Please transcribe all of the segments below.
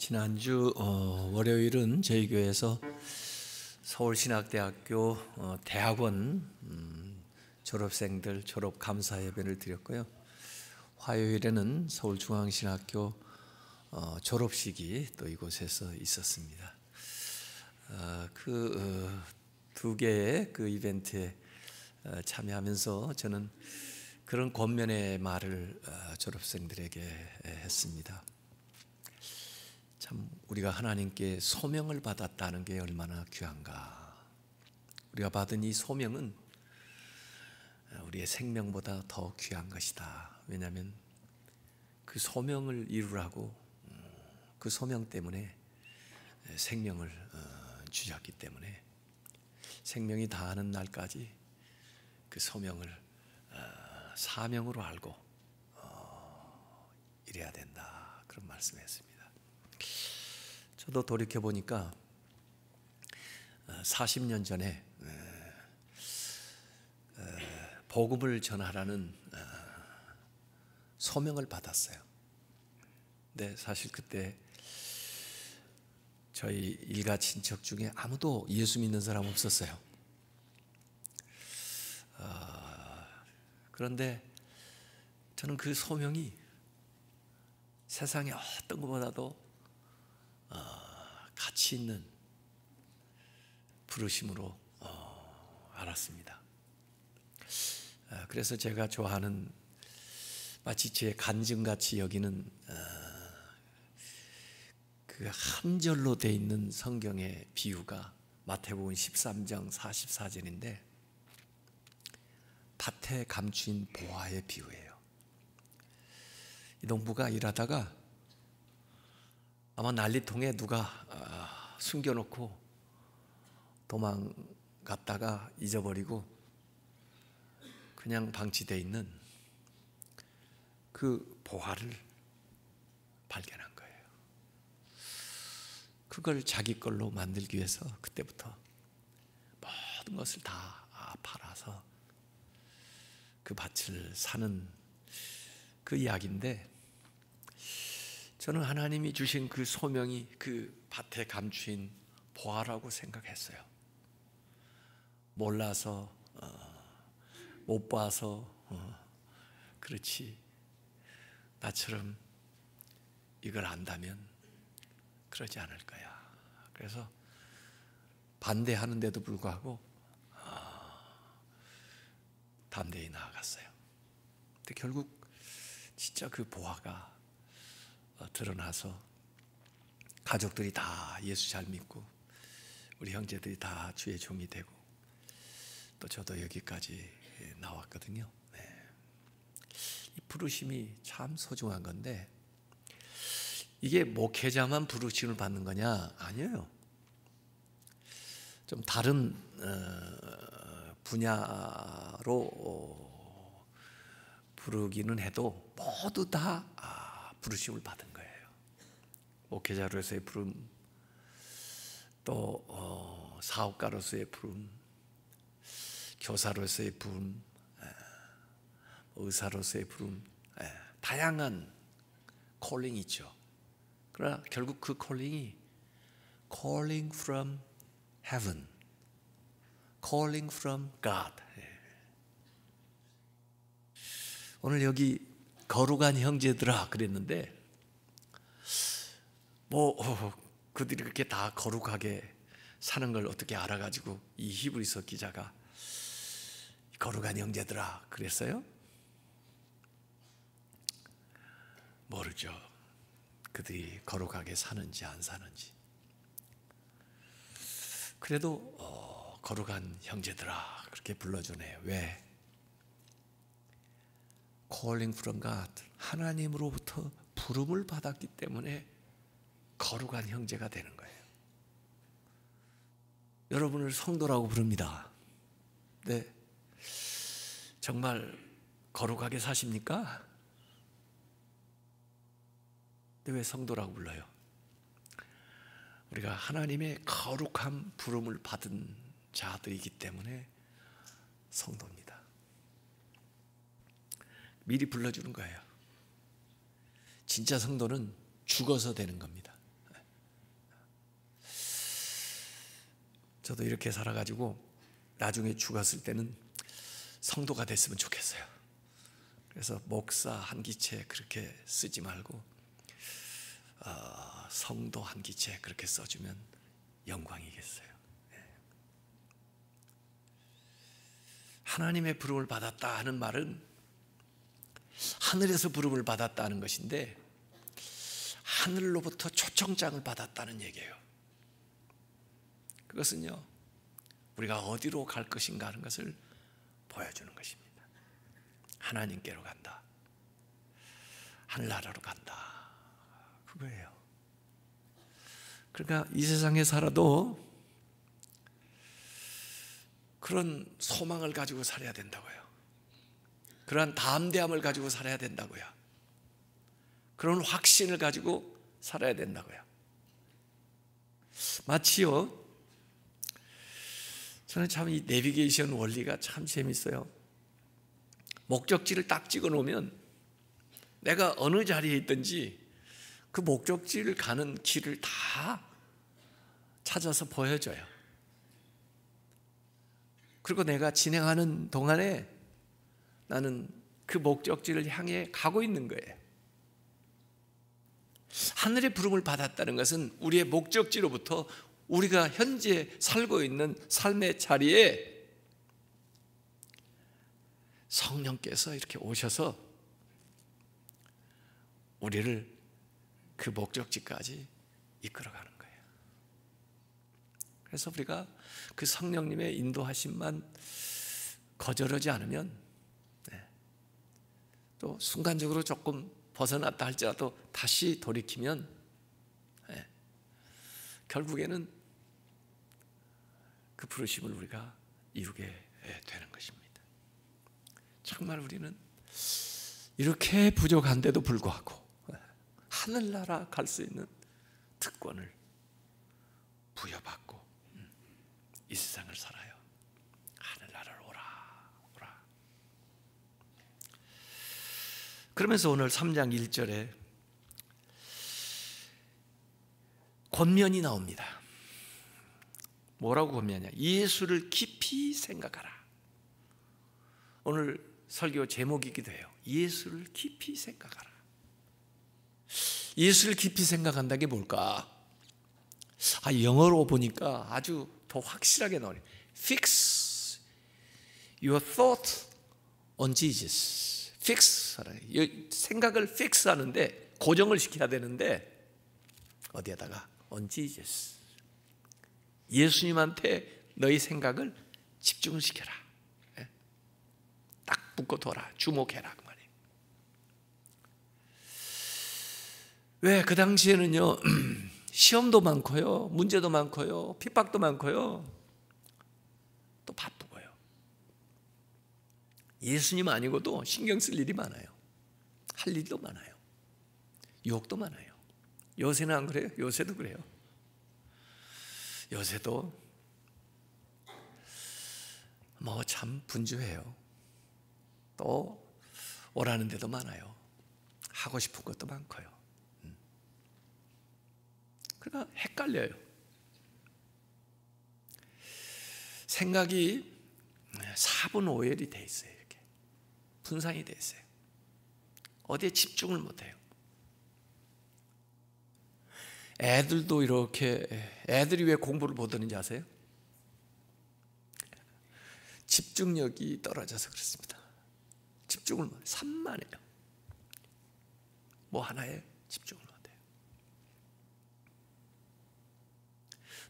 지난주 월요일은 저희 교회에서 서울신학대학교 대학원 졸업생들 졸업 감사 예배를 드렸고요. 화요일에는 서울중앙신학교 졸업식이 또 이곳에서 있었습니다. 두 개의 그 이벤트에 참여하면서 저는 그런 권면의 말을 졸업생들에게 했습니다. 참 우리가 하나님께 소명을 받았다는 게 얼마나 귀한가. 우리가 받은 이 소명은 우리의 생명보다 더 귀한 것이다. 왜냐하면 그 소명을 이루라고 그 소명 때문에 생명을 주셨기 때문에 생명이 다하는 날까지 그 소명을 사명으로 알고 이래야 된다. 그런 말씀했습니다. 저도 돌이켜보니까 40년 전에 복음을 전하라는 소명을 받았어요. 근데 사실 그때 저희 일가 친척 중에 아무도 예수 믿는 사람 없었어요. 그런데 저는 그 소명이 세상의 어떤 것보다도 가치 있는 부르심으로 알았습니다. 그래서 제가 좋아하는 마치 제 간증같이 여기는 그 한 절로 돼 있는 성경의 비유가 마태복음 13장 44절인데 밭에 감추인 보화의 비유예요. 이 농부가 일하다가 아마 난리통에 누가 숨겨놓고 도망갔다가 잊어버리고 그냥 방치되어 있는 그 보화를 발견한 거예요. 그걸 자기 걸로 만들기 위해서 그때부터 모든 것을 다 팔아서 그 밭을 사는 그 이야기인데, 저는 하나님이 주신 그 소명이 그 밭에 감추인 보화라고 생각했어요. 몰라서 못 봐서 그렇지, 나처럼 이걸 안다면 그러지 않을 거야. 그래서 반대하는데도 불구하고 담대히 나아갔어요. 근데 결국 진짜 그 보화가 드러나서 가족들이 다 예수 잘 믿고 우리 형제들이 다 주의 종이 되고 또 저도 여기까지 나왔거든요. 이 부르심이 참 소중한 건데, 이게 목회자만 부르심을 받는 거냐? 아니에요. 좀 다른 분야로 부르기는 해도 모두 다 부르심을 받은 거예요. 목회자로서의 부름, 또 사업가로서의 부름, 교사로서의 부름, 의사로서의 부름, 다양한 콜링이 있죠. 그러나 결국 그 콜링이 calling from heaven, calling from God. 오늘 여기 거룩한 형제들아 그랬는데, 그들이 그렇게 다 거룩하게 사는 걸 어떻게 알아가지고 이 히브리서 기자가 거룩한 형제들아 그랬어요? 모르죠. 그들이 거룩하게 사는지 안 사는지. 그래도 거룩한 형제들아 그렇게 불러주네요. 왜? Calling from God, 하나님으로부터 부름을 받았기 때문에 거룩한 형제가 되는 거예요. 여러분을 성도라고 부릅니다. 네, 정말 거룩하게 사십니까? 근데 왜 성도라고 불러요? 우리가 하나님의 거룩한 부름을 받은 자들이기 때문에 성도입니다. 미리 불러주는 거예요. 진짜 성도는 죽어서 되는 겁니다. 저도 이렇게 살아가지고 나중에 죽었을 때는 성도가 됐으면 좋겠어요. 그래서 목사 한 기체 그렇게 쓰지 말고 성도 한 기체 그렇게 써주면 영광이겠어요. 하나님의 부름을 받았다 하는 말은 하늘에서 부름을 받았다는 것인데 하늘로부터 초청장을 받았다는 얘기예요. 그것은요, 우리가 어디로 갈 것인가 하는 것을 보여주는 것입니다. 하나님께로 간다, 하늘나라로 간다, 그거예요. 그러니까 이 세상에 살아도 그런 소망을 가지고 살아야 된다고요. 그러한 담대함을 가지고 살아야 된다고요. 그런 확신을 가지고 살아야 된다고요. 마치요, 저는 참 이 내비게이션 원리가 참 재밌어요. 목적지를 딱 찍어 놓으면 내가 어느 자리에 있든지 그 목적지를 가는 길을 다 찾아서 보여줘요. 그리고 내가 진행하는 동안에 나는 그 목적지를 향해 가고 있는 거예요. 하늘의 부름을 받았다는 것은 우리의 목적지로부터 우리가 현재 살고 있는 삶의 자리에 성령께서 이렇게 오셔서 우리를 그 목적지까지 이끌어가는 거예요. 그래서 우리가 그 성령님의 인도하심만 거절하지 않으면 또 순간적으로 조금 벗어났다 할지라도 다시 돌이키면 결국에는 그 부르심을 우리가 이루게 되는 것입니다. 정말 우리는 이렇게 부족한데도 불구하고 하늘나라 갈 수 있는 특권을 부여받고 이 세상을 살아요. 하늘나라로 오라. 그러면서 오늘 3장 1절에 권면이 나옵니다. 뭐라고 권면이냐? 예수를 깊이 생각하라. 오늘 설교 제목이기도 해요. 예수를 깊이 생각하라. 예수를 깊이 생각한다는 게 뭘까? 영어로 보니까 아주 더 확실하게 나오네요. Fix your thought on Jesus. Fix 하라. 생각을 fix 하는데 고정을 시켜야 되는데 어디에다가 on Jesus. 예수님한테 너희 생각을 집중을 시켜라. 딱 묶어둬라. 주목해라 그 말이에요. 왜? 그 당시에는요 시험도 많고요, 문제도 많고요, 핍박도 많고요, 또 바쁘고요. 예수님 아니고도 신경 쓸 일이 많아요. 할 일도 많아요. 유혹도 많아요. 요새는 안 그래요? 요새도 그래요. 요새도 뭐 참 분주해요. 또 오라는 데도 많아요. 하고 싶은 것도 많고요. 그러니까 헷갈려요. 생각이 4분 5열이 돼 있어요. 이렇게 분산이 돼 있어요. 어디에 집중을 못해요. 애들도 이렇게, 애들이 왜 공부를 못하는지 아세요? 집중력이 떨어져서 그렇습니다. 집중을 못해요. 산만해요. 뭐 하나에 집중을 못해요.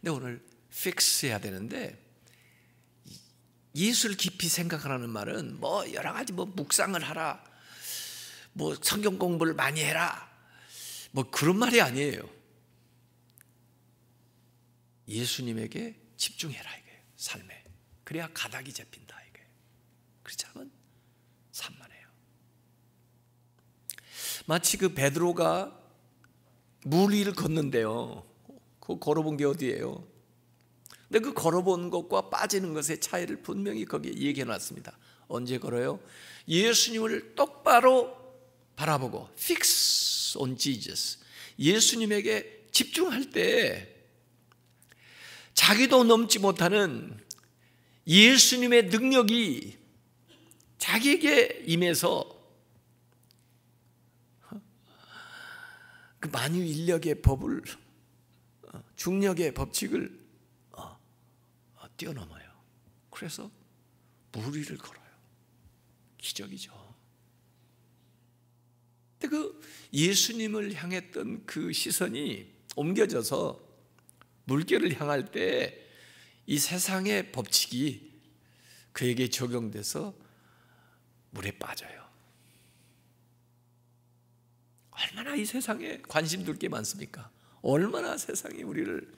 근데 오늘 fix 해야 되는데, 예수를 깊이 생각하라는 말은 뭐 여러 가지 뭐 묵상을 하라, 뭐 성경 공부를 많이 해라, 뭐 그런 말이 아니에요. 예수님에게 집중해라 이거예요. 삶에. 그래야 가닥이 잡힌다 이거예요. 그렇지 않으면 산만해요. 마치 그 베드로가 물 위를 걷는데요, 그 걸어본 게 어디예요? 근데 그 걸어본 것과 빠지는 것의 차이를 분명히 거기에 얘기해 놨습니다. 언제 걸어요? 예수님을 똑바로 바라보고 fix on Jesus, 예수님에게 집중할 때 자기도 넘지 못하는 예수님의 능력이 자기에게 임해서 그 만유 인력의 법을, 중력의 법칙을 뛰어넘어요. 그래서 물 위를 걸어요. 기적이죠. 근데 그 예수님을 향했던 그 시선이 옮겨져서 물결을 향할 때 이 세상의 법칙이 그에게 적용돼서 물에 빠져요. 얼마나 이 세상에 관심 둘 게 많습니까? 얼마나 세상이 우리를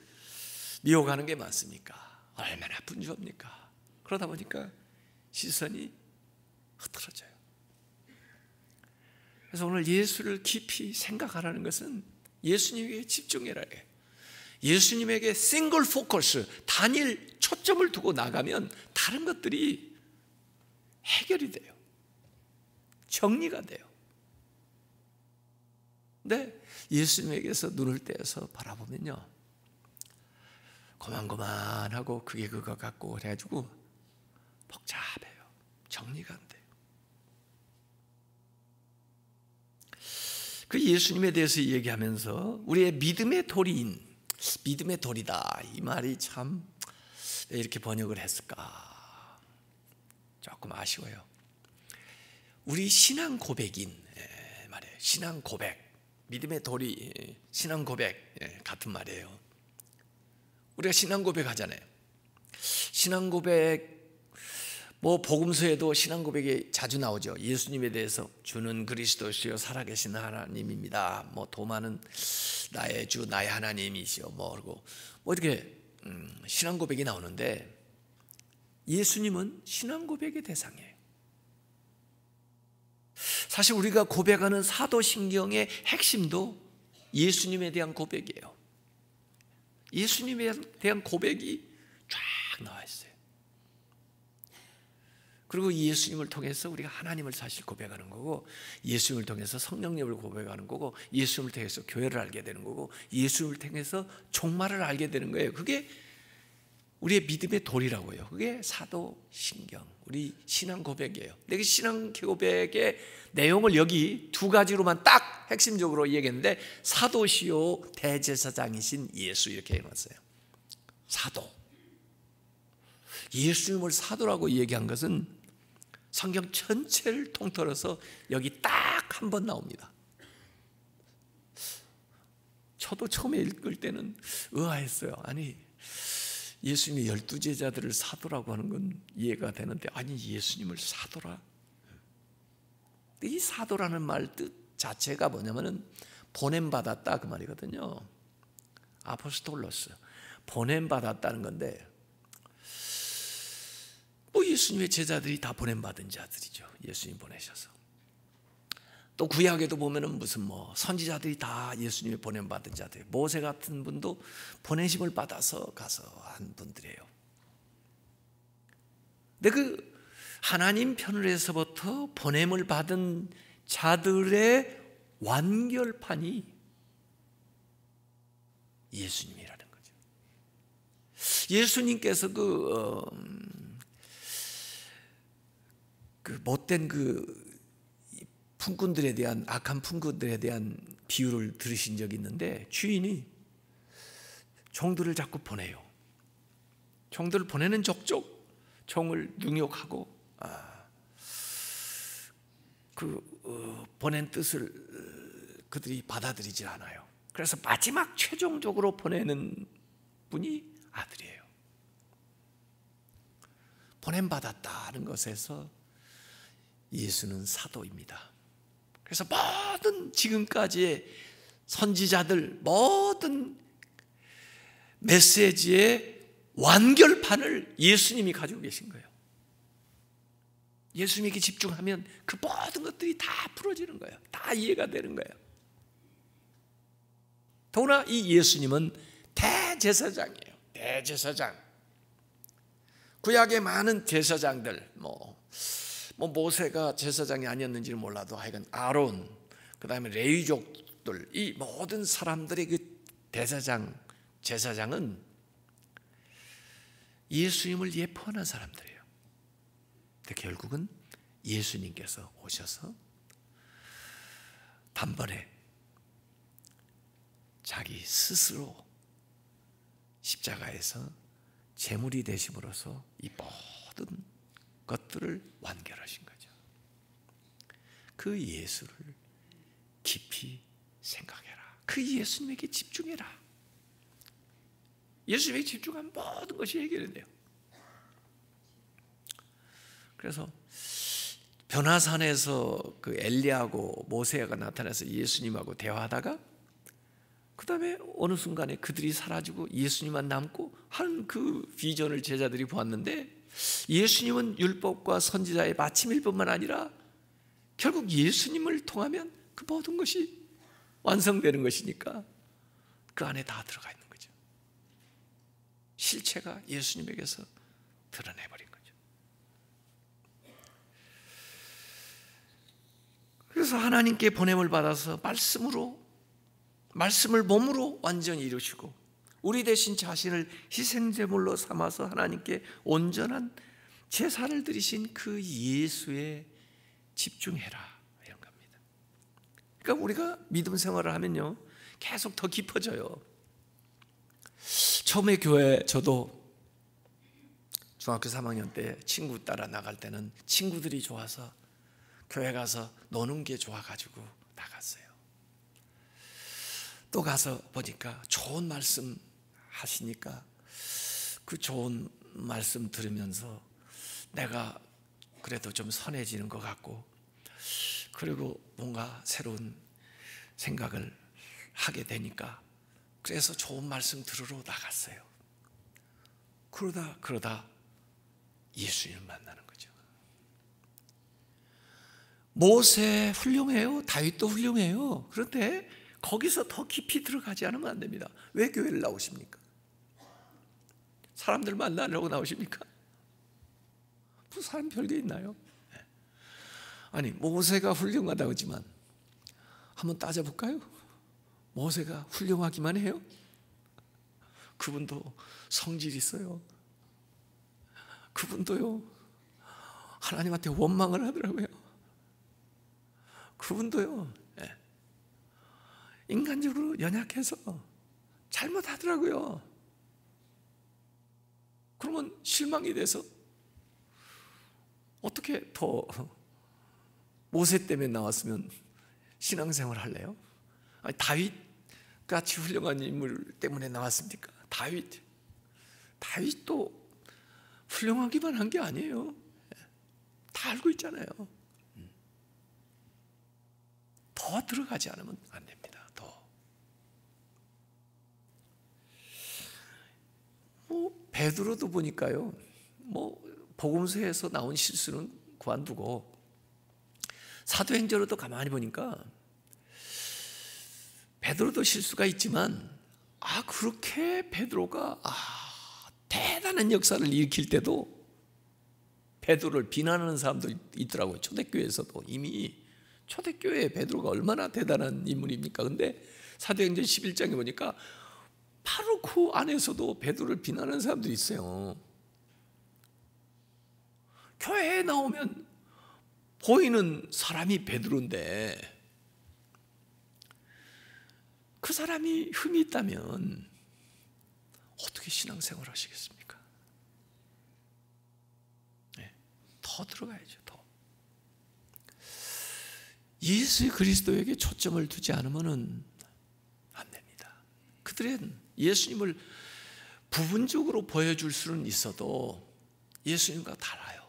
미혹하는 게 많습니까? 얼마나 분주합니까? 그러다 보니까 시선이 흐트러져요. 그래서 오늘 예수를 깊이 생각하라는 것은 예수님에게 집중해라 해요. 예수님에게 싱글 포커스, 단일 초점을 두고 나가면 다른 것들이 해결이 돼요. 정리가 돼요. 근데 예수님에게서 눈을 떼어서 바라보면요, 고만고만하고 그게 그거 같고 그래가지고 복잡해요. 정리가 안 돼요. 그 예수님에 대해서 얘기하면서 우리의 믿음의 도리인, 믿음의 도리다, 이 말이 참 왜 이렇게 번역을 했을까 조금 아쉬워요. 우리 신앙 고백인 말이에요. 신앙 고백, 믿음의 도리, 신앙 고백 같은 말이에요. 우리가 신앙 고백 하잖아요. 신앙 고백, 뭐 복음서에도 신앙 고백이 자주 나오죠. 예수님에 대해서 주는 그리스도시요 살아계신 하나님입니다. 뭐 도마는 나의 주 나의 하나님이시요 그리고 이렇게 신앙 고백이 나오는데 예수님은 신앙 고백의 대상이에요. 사실 우리가 고백하는 사도신경의 핵심도 예수님에 대한 고백이에요. 예수님에 대한 고백이 쫙 나와 있어요. 그리고 예수님을 통해서 우리가 하나님을 사실 고백하는 거고, 예수님을 통해서 성령님을 고백하는 거고, 예수님을 통해서 교회를 알게 되는 거고, 예수님을 통해서 종말을 알게 되는 거예요. 그게 우리의 믿음의 도리라고요. 그게 사도신경, 우리 신앙 고백이에요. 내가 신앙 고백의 내용을 여기 두 가지로만 딱 핵심적으로 얘기했는데, 사도시요 대제사장이신 예수, 이렇게 해놨어요. 사도. 예수님을 사도라고 얘기한 것은 성경 전체를 통틀어서 여기 딱 한 번 나옵니다. 저도 처음에 읽을 때는 의아했어요. 아니, 예수님이 12제자들을 사도라고 하는 건 이해가 되는데, 아니 예수님을 사도라? 이 사도라는 말 뜻 자체가 뭐냐면은 보냄받았다, 그 말이거든요. 아포스톨로스, 보냄받았다는 건데, 뭐 예수님의 제자들이 다 보냄받은 자들이죠. 예수님 보내셔서. 또 구약에도 보면은 무슨 뭐 선지자들이 다 예수님의 보냄받은 자들, 모세 같은 분도 보내심을 받아서 가서 한 분들이에요. 근데 그 하나님 편으로서부터 보냄을 받은 자들의 완결판이 예수님이라는 거죠. 예수님께서 그 못된 품꾼들에 대한, 악한 품꾼들에 대한 비유를 들으신 적이 있는데, 주인이 종들을 자꾸 보내요. 종들을 보내는 족족 종을 능욕하고 보낸 뜻을 그들이 받아들이지 않아요. 그래서 마지막 최종적으로 보내는 분이 아들이에요. 보냄받았다는 것에서 예수는 사도입니다. 그래서 모든 지금까지의 선지자들, 모든 메시지의 완결판을 예수님이 가지고 계신 거예요. 예수님에게 집중하면 그 모든 것들이 다 풀어지는 거예요. 다 이해가 되는 거예요. 더구나 이 예수님은 대제사장이에요. 대제사장. 구약의 많은 제사장들, 모세가 제사장이 아니었는지는 몰라도 하여간 아론, 그 다음에 레위족들, 이 모든 사람들의 그 제사장은 예수님을 예포하는 사람들이에요. 근데 결국은 예수님께서 오셔서 단번에 자기 스스로 십자가에서 제물이 되심으로써 이 모든 것들을 완결하신 거죠. 그 예수를 깊이 생각해라. 그 예수님에게 집중해라. 예수님에게 집중하면 모든 것이 해결돼요. 그래서 변화산에서 그 엘리야하고 모세가 나타나서 예수님하고 대화하다가 그 다음에 어느 순간에 그들이 사라지고 예수님만 남고 하는 그 비전을 제자들이 보았는데, 예수님은 율법과 선지자의 마침일 뿐만 아니라 결국 예수님을 통하면 그 모든 것이 완성되는 것이니까 그 안에 다 들어가 있는 거죠. 실체가 예수님에게서 드러내버린 거죠. 그래서 하나님께 보냄을 받아서 말씀을 몸으로 완전히 이루시고 우리 대신 자신을 희생제물로 삼아서 하나님께 온전한 제사를 드리신 그 예수에 집중해라, 이런 겁니다. 그러니까 우리가 믿음 생활을 하면요 계속 더 깊어져요. 처음에 교회, 저도 중학교 3학년 때 친구 따라 나갈 때는 친구들이 좋아서 교회 가서 노는 게 좋아가지고 나갔어요. 또 가서 보니까 좋은 말씀 하시니까 그 좋은 말씀 들으면서 내가 그래도 좀 선해지는 것 같고, 그리고 뭔가 새로운 생각을 하게 되니까 그래서 좋은 말씀 들으러 나갔어요. 그러다 예수님을 만나는 거죠. 모세 훌륭해요. 다윗도 훌륭해요. 그런데 거기서 더 깊이 들어가지 않으면 안 됩니다. 왜 교회를 나오십니까? 사람들 만나려고 나오십니까? 무슨 사람 별게 있나요? 아니, 모세가 훌륭하다고 하지만 한번 따져볼까요? 모세가 훌륭하기만 해요? 그분도 성질이 있어요. 그분도요 하나님한테 원망을 하더라고요. 그분도요 인간적으로 연약해서 잘못하더라고요. 그러면 실망이 돼서 어떻게 더 모세 때문에 나왔으면 신앙생활 할래요? 아니, 다윗 같이 훌륭한 인물 때문에 나왔습니까? 다윗도 훌륭하기만 한 게 아니에요. 다 알고 있잖아요. 더 들어가지 않으면 안 됩니다. 베드로도 보니까요, 복음서에서 나온 실수는 그만두고 사도행전으로도 가만히 보니까 베드로도 실수가 있지만 그렇게 베드로가 대단한 역사를 일으킬 때도 베드로를 비난하는 사람도 있더라고요. 초대교회에서도. 이미 초대교회에 베드로가 얼마나 대단한 인물입니까? 근데 사도행전 11장에 보니까 바로 그 안에서도 베드로를 비난하는 사람들이 있어요. 교회에 나오면 보이는 사람이 베드로인데 그 사람이 흠이 있다면 어떻게 신앙생활 하시겠습니까? 더 들어가야죠. 더. 예수 그리스도에게 초점을 두지 않으면 안 됩니다. 그들은 예수님을 부분적으로 보여줄 수는 있어도 예수님과 달라요.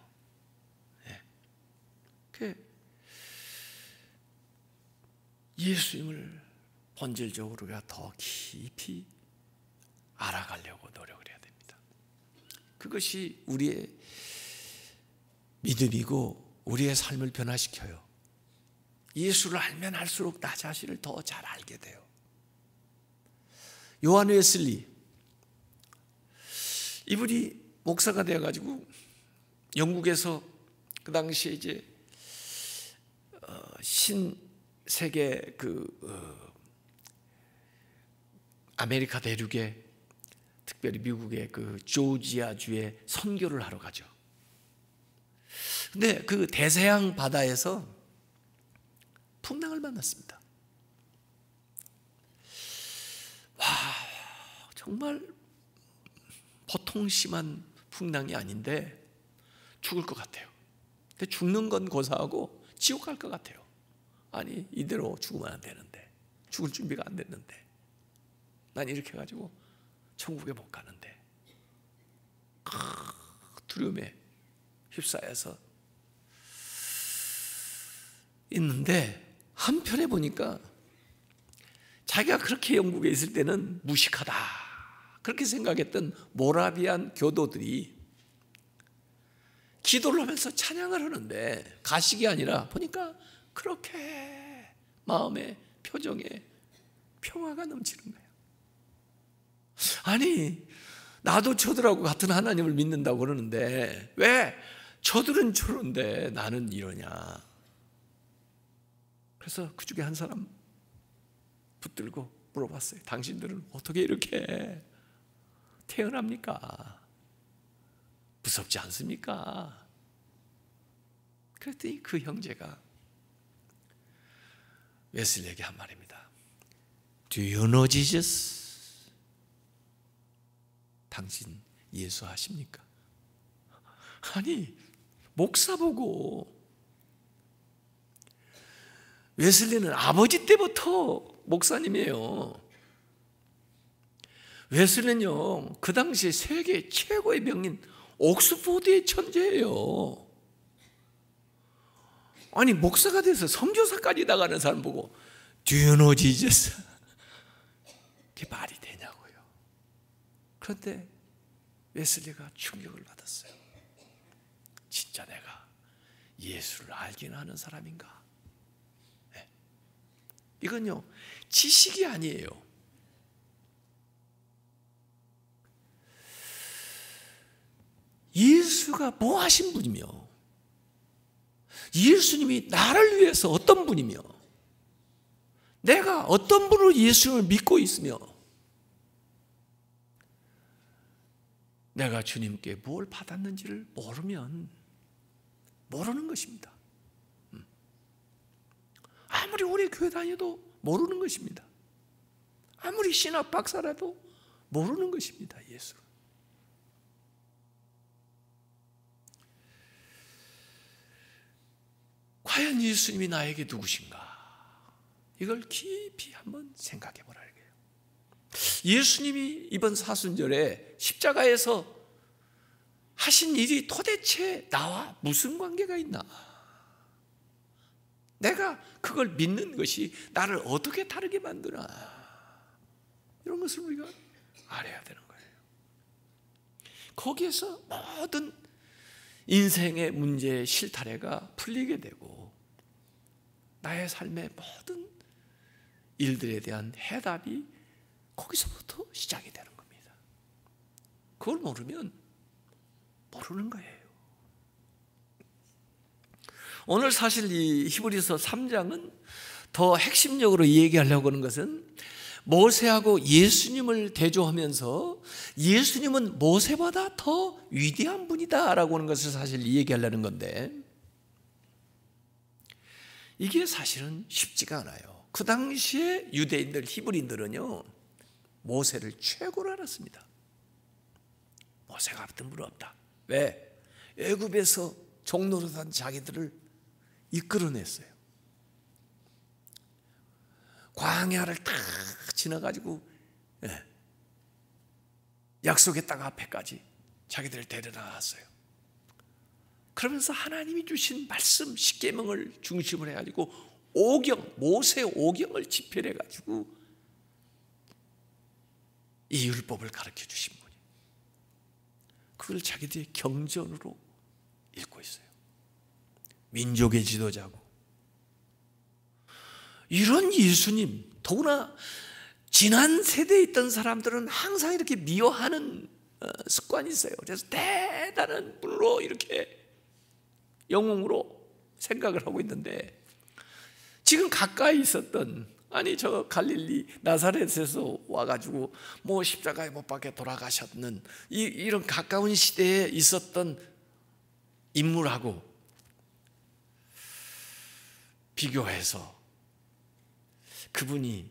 예수님을 본질적으로 우리가 더 깊이 알아가려고 노력을 해야 됩니다. 그것이 우리의 믿음이고 우리의 삶을 변화시켜요. 예수를 알면 알수록 나 자신을 더 잘 알게 돼요. 요한 웨슬리, 이분이 목사가 되어가지고 영국에서 그 당시에 이제 신세계 아메리카 대륙에 특별히 미국의 그 조지아주에 선교를 하러 가죠. 근데 그 대서양 바다에서 풍랑을 만났습니다. 와, 정말 보통 심한 풍랑이 아닌데 죽을 것 같아요. 근데 죽는 건 고사하고 지옥 갈 것 같아요. 아니, 이대로 죽으면 안 되는데, 죽을 준비가 안 됐는데, 난 이렇게 해가지고 천국에 못 가는데, 두려움에 휩싸여서 있는데, 한편에 보니까 자기가 그렇게 영국에 있을 때는 무식하다 그렇게 생각했던 모라비안 교도들이 기도를 하면서 찬양을 하는데, 가식이 아니라 보니까 그렇게 마음의 표정에 평화가 넘치는 거예요. 아니, 나도 저들하고 같은 하나님을 믿는다고 그러는데 왜 저들은 저런데 나는 이러냐. 그래서 그 중에 한 사람 붙들고 물어봤어요. 당신들은 어떻게 이렇게 태어납니까? 무섭지 않습니까? 그랬더니 그 형제가 웨슬리에게 한 말입니다. Do you know Jesus? 당신 예수 아십니까? 아니, 목사 보고, 웨슬리는 아버지 때부터 목사님이에요. 웨슬리는요, 그 당시 세계 최고의 명인 옥스포드의 천재예요. 아니, 목사가 돼서 선교사까지 나가는 사람 보고 Do you know Jesus? 그게 말이 되냐고요. 그런데 웨슬리가 충격을 받았어요. 진짜 내가 예수를 알긴 하는 사람인가? 네. 이건요, 지식이 아니에요. 예수가 뭐 하신 분이며, 예수님이 나를 위해서 어떤 분이며, 내가 어떤 분으로 예수님을 믿고 있으며, 내가 주님께 뭘 받았는지를 모르면 모르는 것입니다. 아무리 오래 교회 다녀도 모르는 것입니다. 아무리 신학 박사라도 모르는 것입니다. 예수. 과연 예수님이 나에게 누구신가? 이걸 깊이 한번 생각해 보라는 거예요. 예수님이 이번 사순절에 십자가에서 하신 일이 도대체 나와 무슨 관계가 있나? 내가 그걸 믿는 것이 나를 어떻게 다르게 만드나? 이런 것을 우리가 알아야 되는 거예요. 거기에서 모든 인생의 문제의 실타래가 풀리게 되고, 나의 삶의 모든 일들에 대한 해답이 거기서부터 시작이 되는 겁니다. 그걸 모르면 모르는 거예요. 오늘 사실 이 히브리서 3장은 더 핵심적으로 얘기하려고 하는 것은, 모세하고 예수님을 대조하면서 예수님은 모세보다 더 위대한 분이다 라고 하는 것을 사실 얘기하려는 건데, 이게 사실은 쉽지가 않아요. 그 당시에 유대인들, 히브리인들은요, 모세를 최고로 알았습니다. 모세가 같은 분 없다. 왜? 애굽에서 종노릇한 자기들을 이끌어냈어요. 광야를 딱 지나가지고 약속의 땅 앞에까지 자기들을 데려다갔어요. 그러면서 하나님이 주신 말씀 십계명을 중심으로 해가지고 모세 오경을 집필해가지고 이 율법을 가르쳐 주신 분이, 그걸 자기들의 경전으로 읽고 있어요. 민족의 지도자고, 이런 예수님, 더구나 지난 세대에 있던 사람들은 항상 이렇게 미워하는 습관이 있어요. 그래서 대단한 분으로 이렇게 영웅으로 생각을 하고 있는데, 지금 가까이 있었던 아니 저 갈릴리 나사렛에서 와가지고 뭐 십자가에 못 박혀 돌아가셨는 이런 가까운 시대에 있었던 인물하고 비교해서 그분이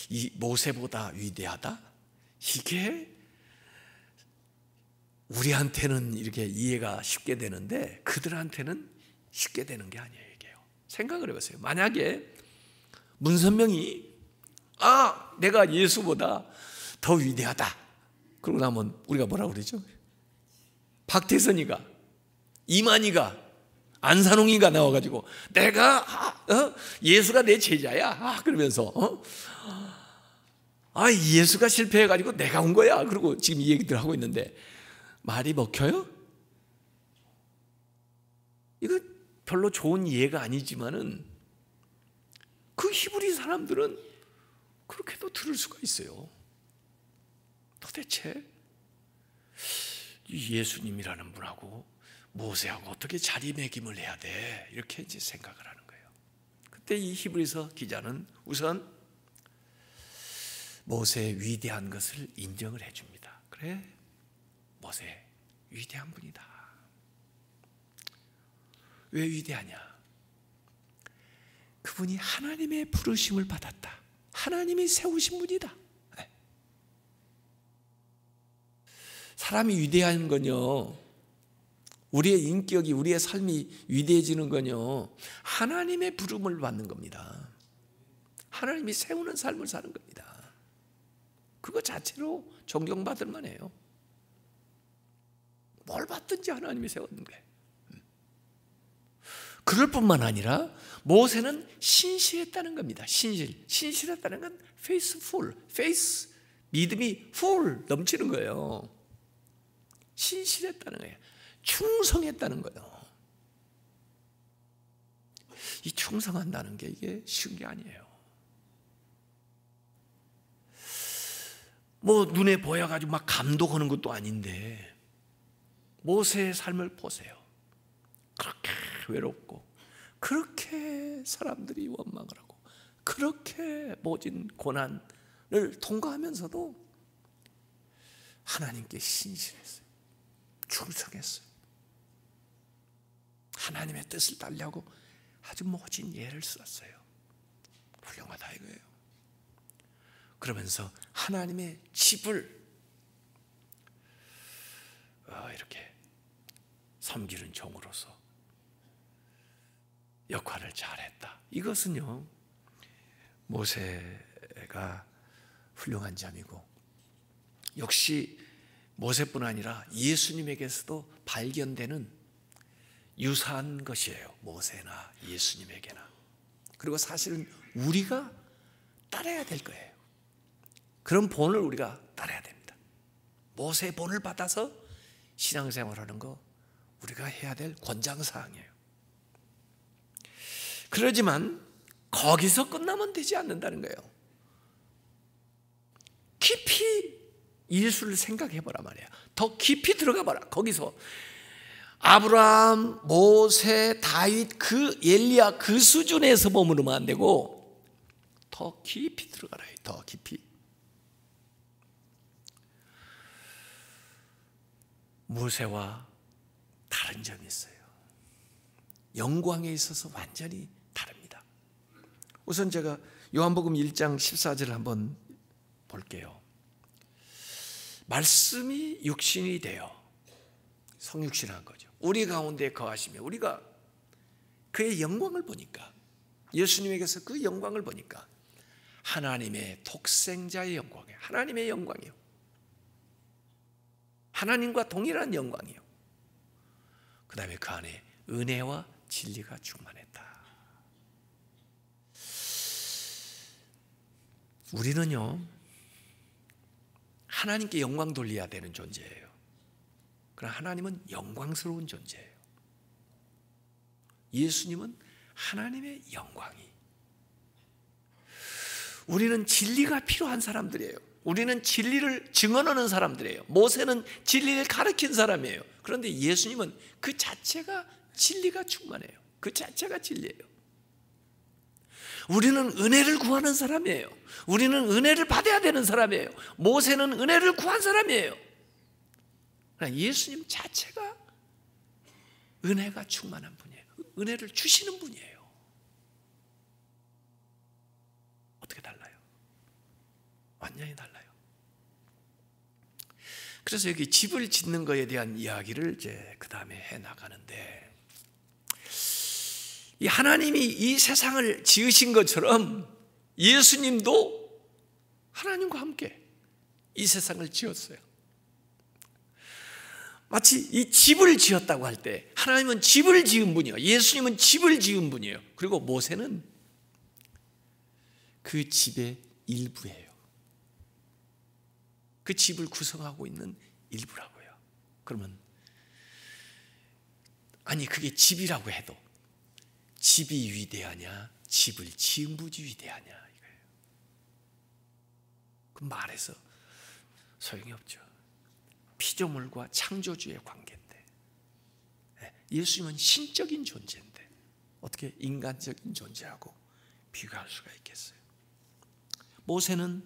이 모세보다 위대하다? 이게 우리한테는 이렇게 이해가 쉽게 되는데 그들한테는 쉽게 되는 게 아니에요. 이게요. 생각을 해보세요. 만약에 문선명이 내가 예수보다 더 위대하다. 그러고 나면 우리가 뭐라고 그러죠? 박태선이가, 이만희가, 안산홍이가 나와가지고 내가 예수가 내 제자야. 그러면서 예수가 실패해가지고 내가 온 거야. 그리고 지금 이 얘기들 하고 있는데 말이 먹혀요? 이거 별로 좋은 이해가 아니지만은 그 히브리 사람들은 그렇게도 들을 수가 있어요. 도대체 이 예수님이라는 분하고 모세하고 어떻게 자리매김을 해야 돼? 이렇게 이제 생각을 하는 거예요. 그때 이 히브리서 기자는 우선 모세의 위대한 것을 인정을 해줍니다. 그래, 모세 위대한 분이다. 왜 위대하냐? 그분이 하나님의 부르심을 받았다. 하나님이 세우신 분이다. 사람이 위대한 건요, 우리의 인격이, 우리의 삶이 위대해지는 건요, 하나님의 부름을 받는 겁니다. 하나님이 세우는 삶을 사는 겁니다. 그거 자체로 존경받을 만해요. 뭘 받든지 하나님이 세웠는 거예요. 그럴 뿐만 아니라 모세는 신실했다는 겁니다. 신실했다는 건 faithful, faith, 믿음이 full 넘치는 거예요. 신실했다는 거예요. 충성했다는 거예요. 이 충성한다는 게 이게 쉬운 게 아니에요. 뭐 눈에 보여가지고 막 감동하는 것도 아닌데 모세의 삶을 보세요. 그렇게 외롭고 그렇게 사람들이 원망을 하고 그렇게 모진 고난을 통과하면서도 하나님께 신실했어요. 충성했어요. 하나님의 뜻을 따르려고 아주 모진 예를 썼어요. 훌륭하다 이거예요. 그러면서 하나님의 집을 이렇게 섬기는 종으로서 역할을 잘했다. 이것은요, 모세가 훌륭한 점이고 역시 모세뿐 아니라 예수님에게서도 발견되는 유사한 것이에요. 모세나 예수님에게나. 그리고 사실은 우리가 따라야 될 거예요. 그런 본을 우리가 따라야 됩니다. 모세의 본을 받아서 신앙생활하는 거 우리가 해야 될 권장사항이에요. 그러지만 거기서 끝나면 되지 않는다는 거예요. 깊이 예수를 생각해보라 말이야. 더 깊이 들어가 봐라. 거기서 아브라함, 모세, 다윗, 그 엘리야 그 수준에서 머무르면 안 되고 더 깊이 들어가라. 더 깊이. 모세와 다른 점이 있어요. 영광에 있어서 완전히 다릅니다. 우선 제가 요한복음 1장 14절을 한번 볼게요. 말씀이 육신이 되어 성육신한 거죠. 우리 가운데 거하시며 우리가 그의 영광을 보니까, 예수님에게서 그 영광을 보니까 하나님의 독생자의 영광이에요. 하나님의 영광이요. 하나님과 동일한 영광이요. 그 다음에 그 안에 은혜와 진리가 충만했다. 우리는요, 하나님께 영광 돌려야 되는 존재예요. 그러나 하나님은 영광스러운 존재예요. 예수님은 하나님의 영광이. 우리는 진리가 필요한 사람들이에요. 우리는 진리를 증언하는 사람들이에요. 모세는 진리를 가르친 사람이에요. 그런데 예수님은 그 자체가 진리가 충만해요. 그 자체가 진리예요. 우리는 은혜를 구하는 사람이에요. 우리는 은혜를 받아야 되는 사람이에요. 모세는 은혜를 구한 사람이에요. 그러나 예수님 자체가 은혜가 충만한 분이에요. 은혜를 주시는 분이에요. 어떻게 달라요? 완전히 달라요. 그래서 여기 집을 짓는 것에 대한 이야기를 이제 그 다음에 해 나가는데, 이 하나님이 이 세상을 지으신 것처럼 예수님도 하나님과 함께 이 세상을 지었어요. 마치 이 집을 지었다고 할 때 하나님은 집을 지은 분이에요. 예수님은 집을 지은 분이에요. 그리고 모세는 그 집의 일부예요. 그 집을 구성하고 있는 일부라고요. 그러면 아니 그게 집이라고 해도 집이 위대하냐 집을 지은 분이 위대하냐 이거예요. 그 말해서 소용이 없죠. 피조물과 창조주의 관계인데, 예수님은 신적인 존재인데 어떻게 인간적인 존재하고 비교할 수가 있겠어요? 모세는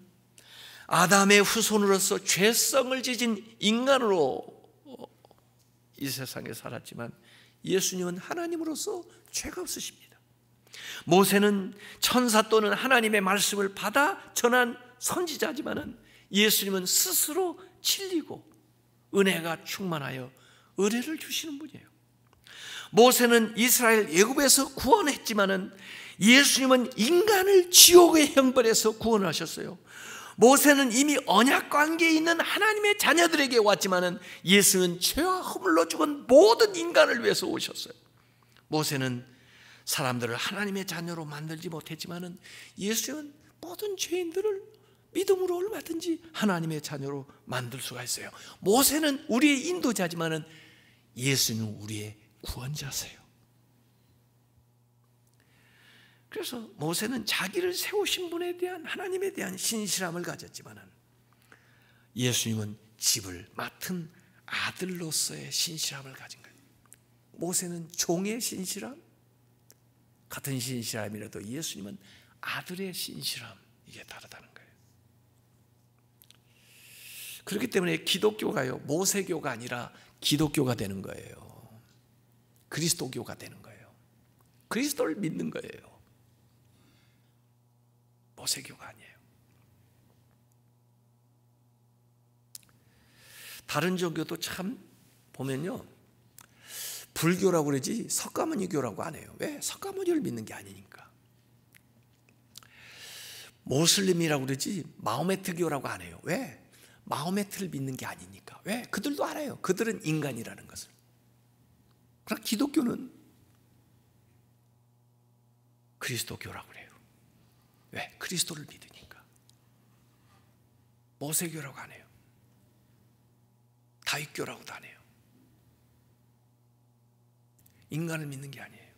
아담의 후손으로서 죄성을 지진 인간으로 이 세상에 살았지만 예수님은 하나님으로서 죄가 없으십니다. 모세는 천사 또는 하나님의 말씀을 받아 전한 선지자지만은 예수님은 스스로 진리고 은혜가 충만하여 은혜를 주시는 분이에요. 모세는 이스라엘 애굽에서 구원했지만은 예수님은 인간을 지옥의 형벌에서 구원하셨어요. 모세는 이미 언약 관계에 있는 하나님의 자녀들에게 왔지만은 예수는 죄와 허물로 죽은 모든 인간을 위해서 오셨어요. 모세는 사람들을 하나님의 자녀로 만들지 못했지만은 예수는 모든 죄인들을 믿음으로 얼마든지 하나님의 자녀로 만들 수가 있어요. 모세는 우리의 인도자지만은 예수는 우리의 구원자세요. 그래서 모세는 자기를 세우신 분에 대한 하나님에 대한 신실함을 가졌지만은 예수님은 집을 맡은 아들로서의 신실함을 가진 거예요. 모세는 종의 신실함, 같은 신실함이라도 예수님은 아들의 신실함, 이게 다르다는 거예요. 그렇기 때문에 기독교가요, 모세교가 아니라 기독교가 되는 거예요. 그리스도교가 되는 거예요. 그리스도를 믿는 거예요. 모세교가 아니에요. 다른 종교도 참 보면요, 불교라고 그러지 석가모니교라고 안 해요. 왜? 석가모니를 믿는 게 아니니까. 모슬림이라고 그러지 마호메트교라고 안 해요. 왜? 마호메트를 믿는 게 아니니까. 왜? 그들도 알아요. 그들은 인간이라는 것을. 그러나 기독교는 그리스도교라고 그래요. 왜? 그리스도를 믿으니까. 모세교라고 안 해요. 다윗교라고도 안 해요. 인간을 믿는 게 아니에요.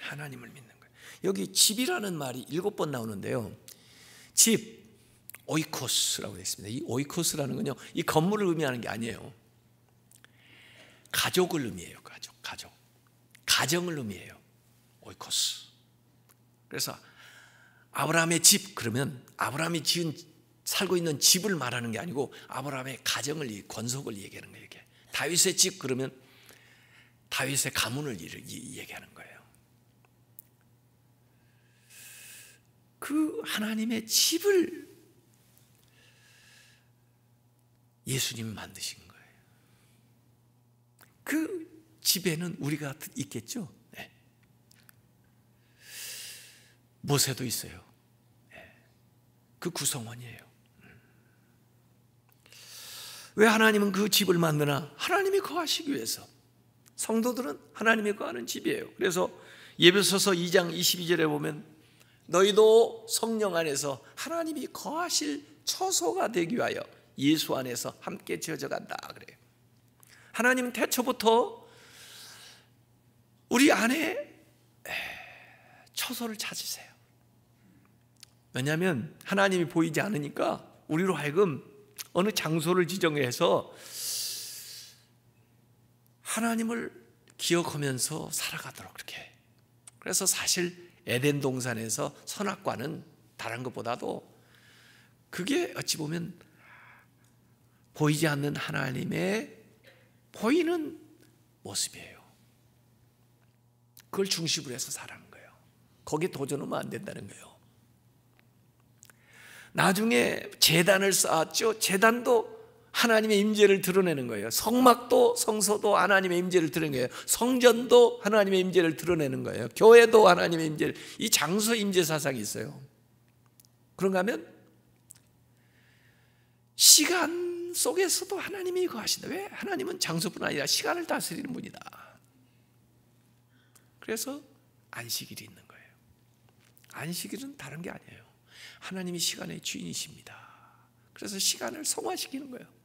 하나님을 믿는 거예요. 여기 집이라는 말이 7번 나오는데요, 집, 오이코스라고 되어 있습니다. 이 오이코스라는 건요, 이 건물을 의미하는 게 아니에요. 가족을 의미해요. 가족. 가정을 의미해요. 오이코스. 그래서 아브라함의 집 그러면 아브라함이 살고 있는 집을 말하는 게 아니고 아브라함의 가정을, 권속을 얘기하는 거예요. 이게 다윗의 집 그러면 다윗의 가문을 얘기하는 거예요. 그 하나님의 집을 예수님이 만드신 거예요. 그 집에는 우리가 있겠죠. 네. 모세도 있어요. 네. 그 구성원이에요. 왜 하나님은 그 집을 만드나? 하나님이 거하시기 위해서. 성도들은 하나님이 거하는 집이에요. 그래서 예배소서 2장 22절에 보면 너희도 성령 안에서 하나님이 거하실 처소가 되기 위하여 예수 안에서 함께 지어져 간다 그래요. 하나님은 태초부터 우리 안에 처소를 찾으세요. 왜냐하면 하나님이 보이지 않으니까 우리로 하여금 어느 장소를 지정해서 하나님을 기억하면서 살아가도록 그렇게. 그래서 사실 에덴 동산에서 선악과는 다른 것보다도 그게 어찌 보면 보이지 않는 하나님의 보이는 모습이에요. 그걸 중심으로 해서 살아가는 거예요. 거기에 도전하면 안 된다는 거예요. 나중에 제단을 쌓았죠. 제단도 하나님의 임재를 드러내는 거예요. 성막도 성소도 하나님의 임재를 드러내는 거예요. 성전도 하나님의 임재를 드러내는 거예요. 교회도 하나님의 임재를, 이 장소 임재 사상이 있어요. 그런가 하면 시간 속에서도 하나님이 거하신다. 왜? 하나님은 장소뿐 아니라 시간을 다스리는 분이다. 그래서 안식일이 있는 거예요. 안식일은 다른 게 아니에요. 하나님이 시간의 주인이십니다. 그래서 시간을 성화시키는 거예요.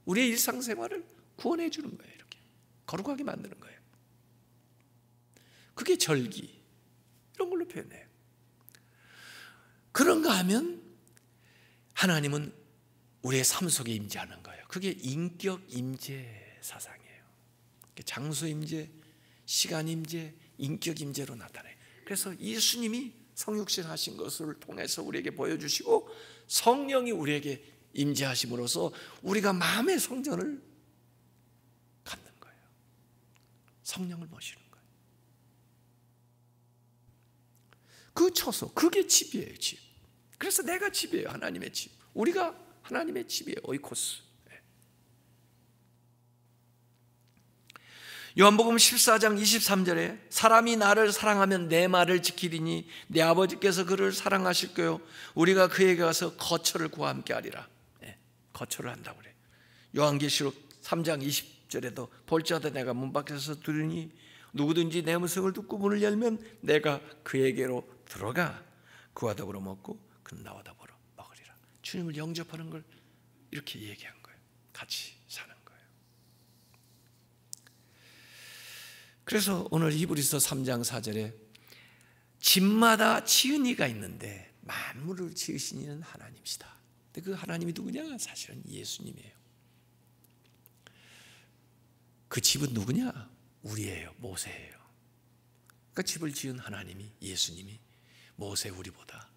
우리의 일상생활을 구원해 주는 거예요. 이렇게 거룩하게 만드는 거예요. 그게 절기 이런 걸로 표현해요. 그런가 하면 하나님은 우리의 삶 속에 임재하는 거예요. 그게 인격 임재 사상이에요. 장소 임재, 시간 임재, 인격 임재로 나타나요. 그래서 예수님이 성육신 하신 것을 통해서 우리에게 보여주시고 성령이 우리에게 임재하심으로써 우리가 마음의 성전을 갖는 거예요. 성령을 모시는 거예요. 그 처소, 그게 집이에요. 집. 그래서 내가 집이에요. 하나님의 집. 우리가 하나님의 집이에요. 오이코스. 요한복음 14장 23절에 사람이 나를 사랑하면 내 말을 지키리니 내 아버지께서 그를 사랑하실 거요 우리가 그에게 가서 거처를 구하 함께 하리라. 거처를 한다고 그래요. 요한계시록 3장 20절에도 볼지어다 내가 문 밖에서 들으니 누구든지 내 음성을 듣고 문을 열면 내가 그에게로 들어가 그와 더불어 먹고 그는 나와 더불어 먹으리라. 주님을 영접하는 걸 이렇게 얘기한 거예요. 같이 사는 거예요. 그래서 오늘 히브리서 3장 4절에 집마다 지은 이가 있는데 만물을 지으신 이는 하나님이시다. 근데 그 하나님이 누구냐? 사실은 예수님이에요. 그 집은 누구냐? 우리예요. 모세예요. 그 집을 지은 하나님이, 예수님이 모세 우리보다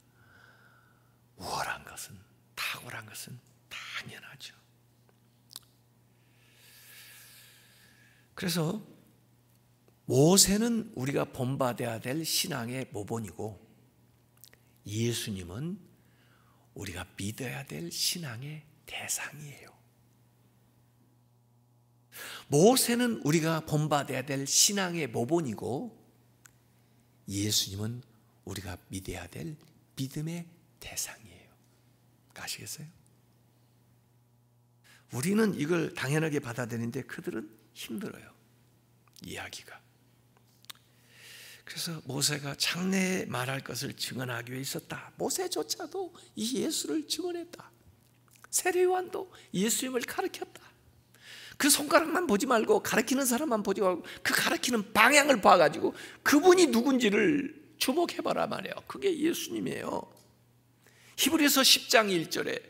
우월한 것은, 탁월한 것은 당연하죠. 그래서 모세는 우리가 본받아야 될 신앙의 모본이고 예수님은 우리가 믿어야 될 신앙의 대상이에요. 모세는 우리가 본받아야 될 신앙의 모본이고 예수님은 우리가 믿어야 될 믿음의 대상이에요. 아시겠어요? 우리는 이걸 당연하게 받아들이는데 그들은 힘들어요. 이야기가. 그래서 모세가 장래에 말할 것을 증언하기 위해 있었다. 모세조차도 이 예수를 증언했다. 세례요한도 예수님을 가르쳤다. 그 손가락만 보지 말고 가르치는 사람만 보지 말고 그 가르치는 방향을 봐가지고 그분이 누군지를 주목해봐라 말이에요. 그게 예수님이에요. 히브리서 10장 1절에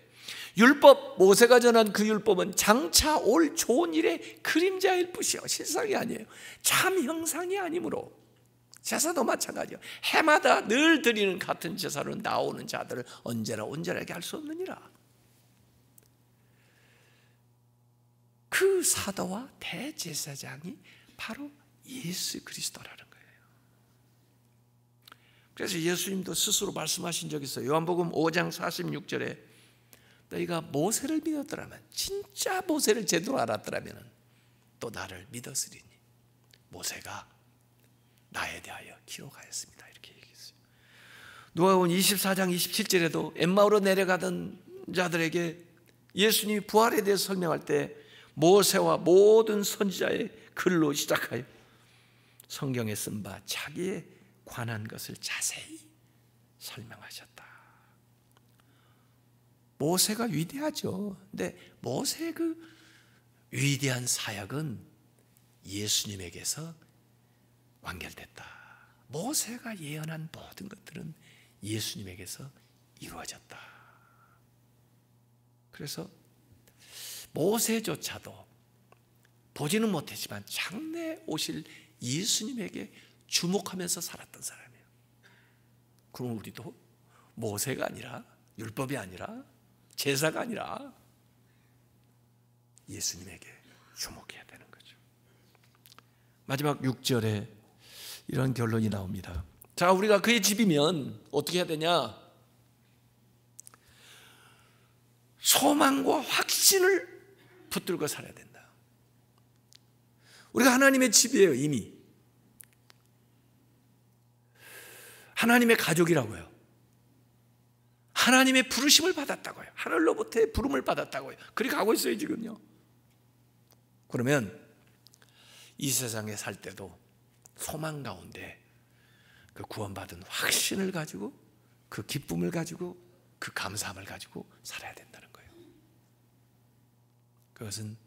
율법, 모세가 전한 그 율법은 장차 올 좋은 일의 그림자일 뿐이요 실상이 아니에요. 참 형상이 아니므로 제사도 마찬가지요. 해마다 늘 드리는 같은 제사로 나오는 자들을 언제나 온전하게 할 수 없느니라. 그 사도와 대제사장이 바로 예수 그리스도라는 거예요. 그래서 예수님도 스스로 말씀하신 적이 있어요. 요한복음 5장 46절에 너희가 모세를 믿었더라면, 진짜 모세를 제대로 알았더라면 또 나를 믿었으리니 모세가 나에 대하여 기록하였습니다. 이렇게 얘기했어요. 누가복음 24장 27절에도 엠마오로 내려가던 자들에게 예수님이 부활에 대해서 설명할 때 모세와 모든 선지자의 글로 시작하여 성경에 쓴 바 자기에 관한 것을 자세히 설명하셨다. 모세가 위대하죠. 근데 모세의 그 위대한 사역은 예수님에게서 완결됐다. 모세가 예언한 모든 것들은 예수님에게서 이루어졌다. 그래서 모세조차도 보지는 못했지만 장래에 오실 예수님에게 주목하면서 살았던 사람이에요. 그럼 우리도 모세가 아니라, 율법이 아니라, 제사가 아니라 예수님에게 주목해야 되는 거죠. 마지막 6절에 이런 결론이 나옵니다. 자, 우리가 그의 집이면 어떻게 해야 되냐? 소망과 확신을 붙들고 살아야 된다. 우리가 하나님의 집이에요. 이미 하나님의 가족이라고요. 하나님의 부르심을 받았다고요. 하늘로부터의 부름을 받았다고요. 그렇게 가고 있어요 지금요. 그러면 이 세상에 살 때도 소망 가운데 그 구원받은 확신을 가지고, 그 기쁨을 가지고, 그 감사함을 가지고 살아야 된다는 거예요. 그것은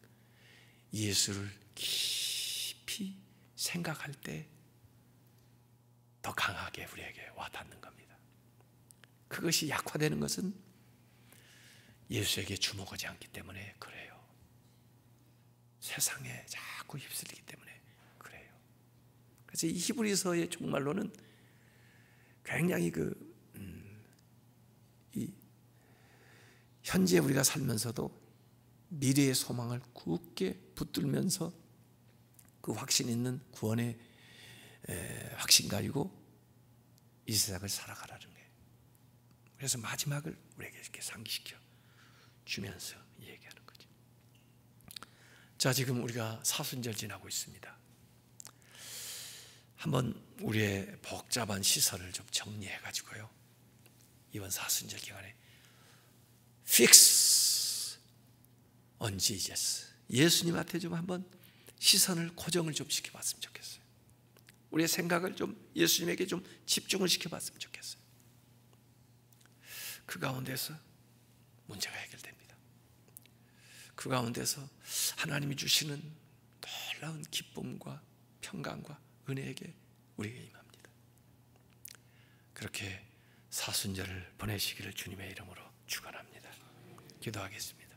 예수를 깊이 생각할 때 더 강하게 우리에게 와닿는 겁니다. 그것이 약화되는 것은 예수에게 주목하지 않기 때문에 그래요. 세상에 자꾸 휩쓸리기 때문에 그래요. 그래서 이 히브리서의 정말로는 굉장히 이 현재 우리가 살면서도 미래의 소망을 굳게 붙들면서 그 확신 있는 구원의 확신 가지고 이 세상을 살아가라는 거예요. 그래서 마지막을 우리에게 이렇게 상기시켜 주면서 얘기하는 거죠. 자, 지금 우리가 사순절 지나고 있습니다. 한번 우리의 복잡한 시선을 좀 정리해 가지고요, 이번 사순절 기간에 fix on Jesus, 예수님한테 좀 한번 시선을 고정을 좀 시켜봤으면 좋겠어요. 우리의 생각을 좀 예수님에게 좀 집중을 시켜봤으면 좋겠어요. 그 가운데서 문제가 해결됩니다. 그 가운데서 하나님이 주시는 놀라운 기쁨과 평강과 은혜에게 우리에게 임합니다. 그렇게 사순절을 보내시기를 주님의 이름으로 축원합니다. 기도하겠습니다.